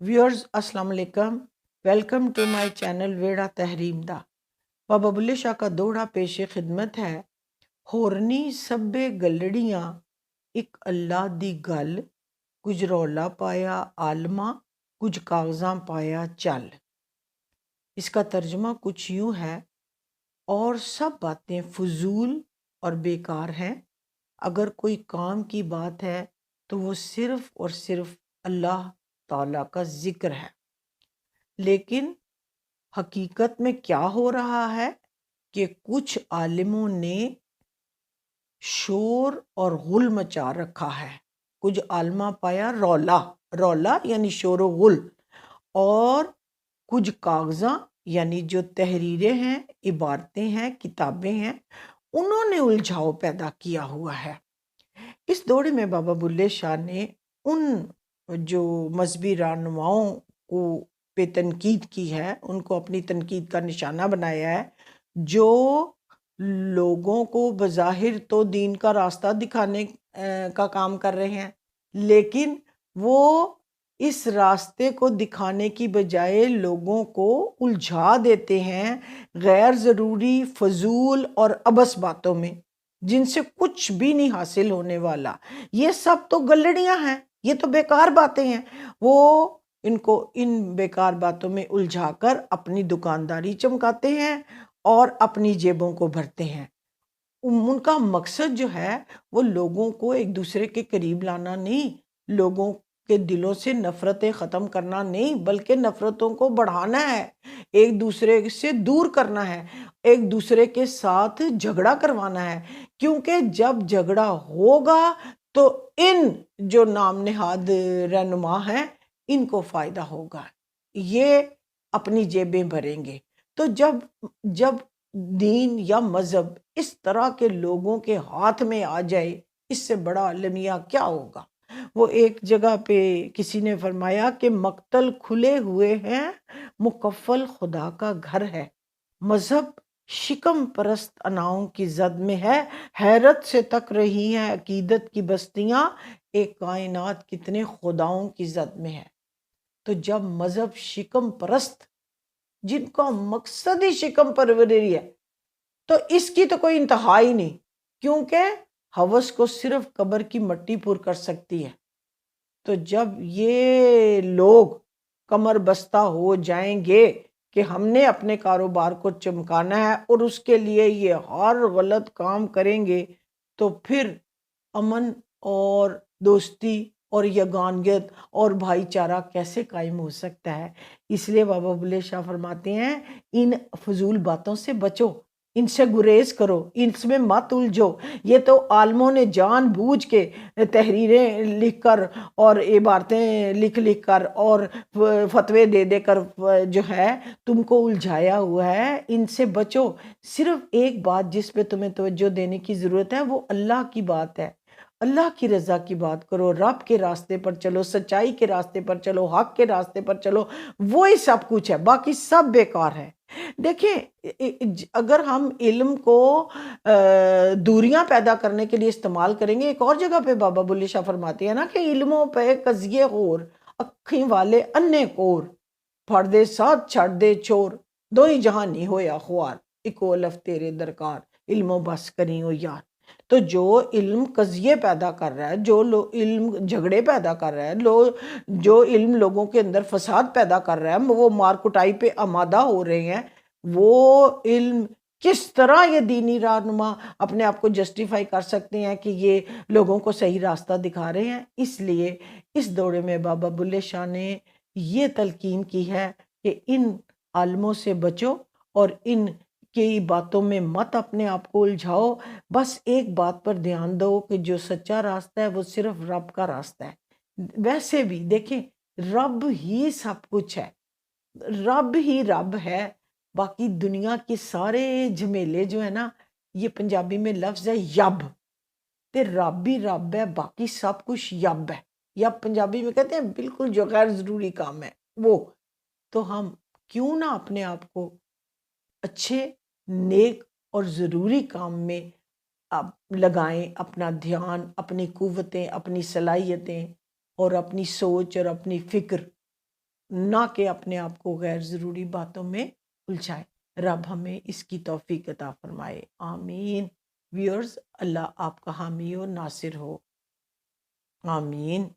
Viewers السلام علیکم، welcome to my channel ویڑا تحریم دا۔ بابا بلے شاہ کا دوڑا پیش خدمت ہے۔ ہورنی سبے گلڑیاں ایک اللہ دی گل، کچھ رولا پایا عالمہ، کچھ کاغذاں پایا چل۔ اس کا ترجمہ کچھ یوں ہے: اور سب باتیں فضول اور بیکار ہیں، اگر کوئی کام کی بات ہے تو وہ صرف اور صرف اللہ تعالیٰ کا ذکر ہے۔ لیکن حقیقت میں کیا ہو رہا ہے کہ کچھ عالموں نے شور اور غل مچا رکھا ہے۔ کچھ عالمہ پایا رولا یعنی شور و غل، اور کچھ کاغذاں یعنی جو تحریریں ہیں، عبارتیں ہیں، کتابیں ہیں، انہوں نے الجھاؤ پیدا کیا ہوا ہے۔ اس دورے میں بابا بلے شاہ نے ان جو مذہبی رہنماؤں کو پہ تنقید کی ہے، ان کو اپنی تنقید کا نشانہ بنایا ہے، جو لوگوں کو بظاہر تو دین کا راستہ دکھانے کا کام کر رہے ہیں، لیکن وہ اس راستے کو دکھانے کی بجائے لوگوں کو الجھا دیتے ہیں غیر ضروری، فضول اور عبث باتوں میں، جن سے کچھ بھی نہیں حاصل ہونے والا۔ یہ سب تو گلڑیاں ہیں، یہ تو بیکار باتیں ہیں۔ وہ ان کو ان بیکار باتوں میں الجھا کر اپنی دکانداری چمکاتے ہیں اور اپنی جیبوں کو بھرتے ہیں۔ ان کا مقصد جو ہے وہ لوگوں کو ایک دوسرے کے قریب لانا نہیں، لوگوں کے دلوں سے نفرتیں ختم کرنا نہیں، بلکہ نفرتوں کو بڑھانا ہے، ایک دوسرے سے دور کرنا ہے، ایک دوسرے کے ساتھ جھگڑا کروانا ہے۔ کیونکہ جب جھگڑا ہوگا تو ان جو نام نہاد رہنما ہیں، ان کو فائدہ ہوگا، یہ اپنی جیبیں بھریں گے۔ تو جب دین یا مذہب اس طرح کے لوگوں کے ہاتھ میں آ جائے، اس سے بڑا المیہ کیا ہوگا۔ وہ ایک جگہ پہ کسی نے فرمایا کہ مقتل کھلے ہوئے ہیں، مکفل خدا کا گھر ہے۔ مذہب شکم پرست اناؤں کی زد میں ہے، حیرت سے تک رہی ہیں عقیدت کی بستیاں، ایک کائنات کتنے خداؤں کی زد میں ہے۔ تو جب مذہب شکم پرست، جن کا مقصد ہی شکم پروری ہے، تو اس کی تو کوئی انتہا ہی نہیں، کیونکہ ہوس کو صرف قبر کی مٹی پر کر سکتی ہے۔ تو جب یہ لوگ کمر بستہ ہو جائیں گے کہ ہم نے اپنے کاروبار کو چمکانا ہے اور اس کے لیے یہ ہر غلط کام کریں گے، تو پھر امن اور دوستی اور یگانگت اور بھائی چارہ کیسے قائم ہو سکتا ہے؟ اس لیے بابا بلے شاہ فرماتے ہیں، ان فضول باتوں سے بچو، ان سے گریز کرو، ان میں مت الجھو۔ یہ تو عالموں نے جان بوجھ کے تحریریں لکھ کر اور عبارتیں لکھ کر اور فتوے دے دے کر جو ہے تم کو الجھایا ہوا ہے، ان سے بچو۔ صرف ایک بات جس پہ تمہیں توجہ دینے کی ضرورت ہے، وہ اللہ کی بات ہے۔ اللہ کی رضا کی بات کرو، رب کے راستے پر چلو، سچائی کے راستے پر چلو، حق کے راستے پر چلو، وہی سب کچھ ہے، باقی سب بیکار ہے۔ دیکھیں، اگر ہم علم کو دوریاں پیدا کرنے کے لیے استعمال کریں گے، ایک اور جگہ پہ بابا بلے شاہ فرماتے ہیں نا کہ علموں پہ قضیے غور، اکھیں والے انے کور، پھڑ دے ساتھ چھڑ دے چور، دو ہی جہاں نہیں ہویا خوار، اکو الف تیرے درکار، علم و بس کریں او یار۔ تو جو علم قضیے پیدا کر رہا ہے، جو علم جھگڑے پیدا کر رہا ہے، جو علم لوگوں کے اندر فساد پیدا کر رہا ہے، وہ مار کٹائی پہ آمادہ ہو رہے ہیں، وہ علم کس طرح یہ دینی رہنما اپنے آپ کو جسٹیفائی کر سکتے ہیں کہ یہ لوگوں کو صحیح راستہ دکھا رہے ہیں؟ اس لیے اس دورے میں بابا بلے شاہ نے یہ تلقین کی ہے کہ ان عالموں سے بچو اور ان کی باتوں میں مت اپنے آپ کو الجھاؤ۔ بس ایک بات پر دھیان دو کہ جو سچا راستہ ہے وہ صرف رب کا راستہ ہے۔ ویسے بھی دیکھیں، رب ہی سب کچھ ہے، رب ہی رب ہے، باقی دنیا کے سارے جھمیلے جو ہے نا، یہ پنجابی میں لفظ ہے یب، تے رب بھی رب ہے، باقی سب کچھ یب ہے۔ یب پنجابی میں کہتے ہیں بالکل جو غیر ضروری کام ہے وہ۔ تو ہم کیوں نہ اپنے آپ کو اچھے، نیک اور ضروری کام میں لگائیں، اپنا دھیان، اپنی قوتیں، اپنی صلاحیتیں اور اپنی سوچ اور اپنی فکر نہ کہ اپنے آپ کو غیر ضروری باتوں میں الجھائے۔ رب ہمیں اس کی توفیق عطا فرمائے، آمین۔ ویورز، اللہ آپ کا حامی و ناصر ہو، آمین۔